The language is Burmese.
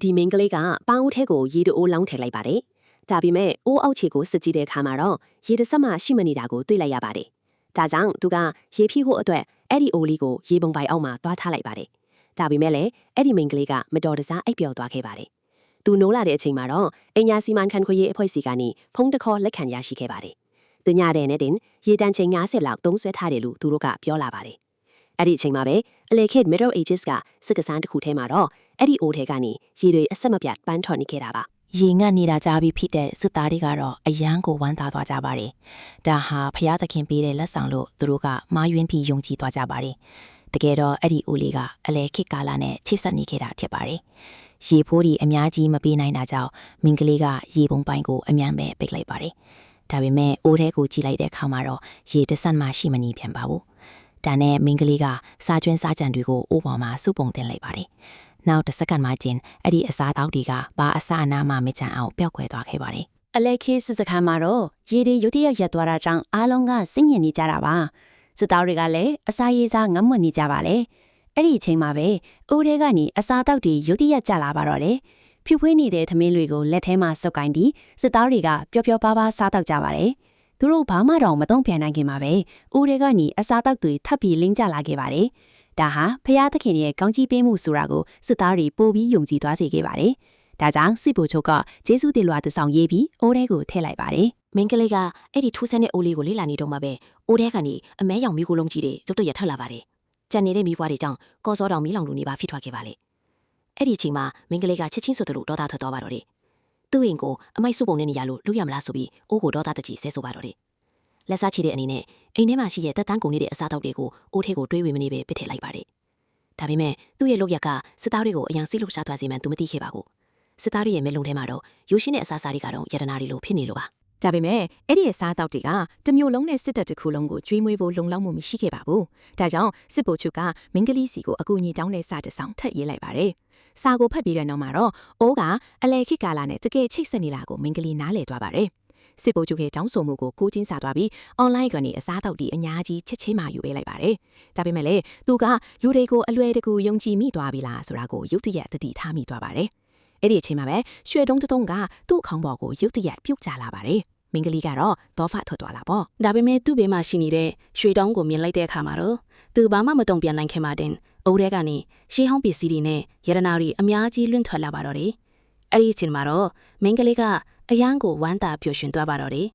ဒီမင်္ဂလေးကပန်းဦးထဲကိုရေတိုးလောင်းထည့်လိုက်ပါတယ်။ဒါပေမဲ့အိုးအောက်ခြေကိုစစ်ကြည့်တဲ့အခါမှာတော့ရေတစ်စက်မှရှိမနေတာကိုတွေ့လိုက်ရပါတယ်။ဒါကြောင့်သူကရေဖြည့်ဖို့အတွက်အဲ့ဒီအိုးလေးကိုရေပုံပိုင်အောက်မှာသွားထားလိုက်ပါတယ်။ဒါပေမဲ့လည်းအဲ့ဒီမင်္ဂလေးကမတော်တဆအိပ်ပျော်သွားခဲ့ပါတယ်။သူနိုးလာတဲ့အချိန်မှာတော့အညာစီမန်ခန်ခွေရေးအဖွဲ့စီကနေဖုန်းတစ်ခေါ်လက်ခံရရှိခဲ့ပါတယ်။သူညတဲ့နဲ့တင်ရေတန်ချိန်90လောက်သုံးဆွဲထားတယ်လို့သူတို့ကပြောလာပါတယ်။အဲ့ဒီအချိန်မှာပဲအလေခေတ် Middle Ages ကစစ်ကစားတစ်ခုထဲမှာတော့အဲ့ဒီအိုးထဲကနေရေတွေအဆက်မပြတ်ပန်းထွက်နေခဲ့တာပါရေငတ်နေတာကြားပြီးဖြစ်တဲ့စစ်သားတွေကတော့အယမ်းကိုဝမ်းသာသွားကြပါတယ်။ဒါဟာဖျားသခင်ပေးတဲ့လက်ဆောင်လို့သူတို့ကမာယွင်းပြီးယုံကြည်သွားကြပါတယ်။တကယ်တော့အဲ့ဒီအိုးလေးကအလေခေတ်ကာလနဲ့ချိတ်ဆက်နေခဲ့တာဖြစ်ပါတယ်။ရေဖိုးဒီအများကြီးမပေးနိုင်တာကြောင့်မင်္ဂလေးကရေပုံပိုင်ကိုအမြန်ပဲပိတ်လိုက်ပါတယ်။ဒါပေမဲ့အိုးထဲကိုကြည့်လိုက်တဲ့အခါမှာတော့ရေတစ်စက်မှရှိမနေပြန်ပါဘူး။ဒါနဲ့မင်္ဂလေးကစားကျွန်းစားကြံတွေကိုအိုးပေါ်မှာစုပုံတင်လိုက်ပါတယ်။နောက်တစ်စက္ကန့်မှချင်းအဲ့ဒီအစားတောက်တွေကဘာအစအနာမှမချမ်းအောင်ပျောက်ကွယ်သွားခဲ့ပါတယ် အလက်ခေစစ်စခန်းမှာတော့ရေတွေရုတ်တရက်ရက်သွားတာကြောင့်အားလုံးကစိတ်ညစ်နေကြတာပါစစ်သားတွေကလည်းအစာရေးစားငတ်မွတ်နေကြပါလေအဲ့ဒီအချိန်မှာပဲအိုးထဲကနေအစာတောက်တွေရုတ်တရက်ကျလာပါတော့တယ်ဖြူဖွေးနေတဲ့သမင်းတွေကိုလက်ထဲမှာစုပ်ကိုင်းပြီးစစ်သားတွေကပျော်ပျော်ပါးပါးစားတောက်ကြပါတယ်သူတို့ဘာမှတော့မတုံ့ပြန်နိုင်ခင်မှာပဲအိုးထဲကနေအစာတောက်တွေထပ်ပြီးလင်းကျလာခဲ့ပါတယ်ဒါဟာဖျားသခင်ရဲ့ကောင်းကြီးပေးမှုဆိုတာကိုစစ်သားတွေပို့ပြီးယုံကြည်သွားစေခဲ့ပါတယ်။ဒါကြောင့်စစ်ဗိုလ်ချုပ်ကဂျေဆုတင်လွာတဆောင်ရေးပြီးအိုးထဲကိုထည့်လိုက်ပါတယ် မင်္ဂလေးကအဲ့ဒီထူးဆန်းတဲ့အိုးလေးကိုလေ့လာနေတော့မှပဲအိုးထဲကနေအမဲရောင်မီးကိုလုံးကြီးတွေကျုပ်တို့ရထလာပါတယ်ကြံနေတဲ့မီးပွားတွေကြောင့်ကော်စောတောင်မီးလောင်လူနေပါဖိထွားခဲ့ပါလေအဲ့ဒီအချိန်မှာမင်္ဂလေးကချက်ချင်းဆိုသလိုဒေါသထွက်သွားပါတော့တယ်သူ့အိမ်ကိုအမိုက်စုပုံနဲ့နေရလို့လုပ်ရမလားဆိုပြီးအိုးကိုဒေါသတကြီးဆဲဆိုပါတော့တယ်လက်စားချတဲ့အနေနဲ့အိမ်ထဲမှာရှိတဲ့တက်တန်းကုန်နေတဲ့အစားအသောက်တွေကိုအိုးထဲကိုတွေးဝေမနေပဲပစ်ထည့်လိုက်ပါတယ်ဒါပေမဲ့သူ့ရဲ့လုပ်ရက်ကစစ်သားတွေကိုအယံစီးလို့ရှားသွားစေမှန်းသူမသိခဲ့ပါဘူးစစ်သားတွေရဲ့မျက်လုံးထဲမှာတော့ရိုးရှင်းတဲ့အစားအစာတွေကတော့ယတနာတွေလိုဖြစ်နေလို့ပါဒါပေမဲ့အဲ့ဒီအစားအသောက်တွေကတမျိုးလုံးနဲ့စစ်တပ်တစ်ခုလုံးကိုကျွေးမွေးဖို့လုံလောက်မှုမရှိခဲ့ပါဘူးဒါကြောင့်စစ်ဗိုလ်ချုပ်ကမင်္ဂလိစီကိုအကူအညီတောင်းတဲ့စာတစ်စောင်ထပ်ရေးလိုက်ပါတယ်စာကိုဖတ်ပြီးတဲ့နောက်မှာတော့အိုးကအလေခိကာလာနဲ့တကယ်ချိတ်ဆက်နေတာကိုမင်္ဂလိနားလည်သွားပါတယ်စစ်ဗိုလ်ချုပ်ရဲ့တောင်းဆိုမှုကိုကိုချင်းစာသွားပြီးအွန်လိုင်းကနေအစားအသောက်တွေအများကြီးချက်ချင်းမှယူပေးလိုက်ပါတယ်ဒါပေမဲ့လည်းသူကလူတွေကိုအလွယ်တကူယုံကြည်မိသွားပြီလားဆိုတာကိုရုတ်တရက်တတိထားမိသွားပါတယ်အဲ့ဒီအချိန်မှာပဲရွှေတုံးတုံးကသူ့ခေါင်းပေါ်ကိုရုတ်တရက်ပြုတ်ကျလာပါတယ်မင်္ဂလိကတော့ဒေါဖထွက်သွားလာပေါ့ဒါပေမဲ့သူ့ဘေးမှာရှိနေတဲ့ရွှေတောင်းကိုမြင်လိုက်တဲ့အခါမှာတော့သူဘာမှမတုံ့ပြန်နိုင်ခင်မှာတင်အိုးထဲကနေရှေးဟောင်းပစ္စည်းတွေနဲ့ရတနာတွေအများကြီးလွင့်ထွက်လာပါတော့တယ်အဲ့ဒီအချိန်မှာတော့မင်္ဂလိကအယံကိုဝမ်းသာပျော်ရွှင်သွားပါတော့တယ်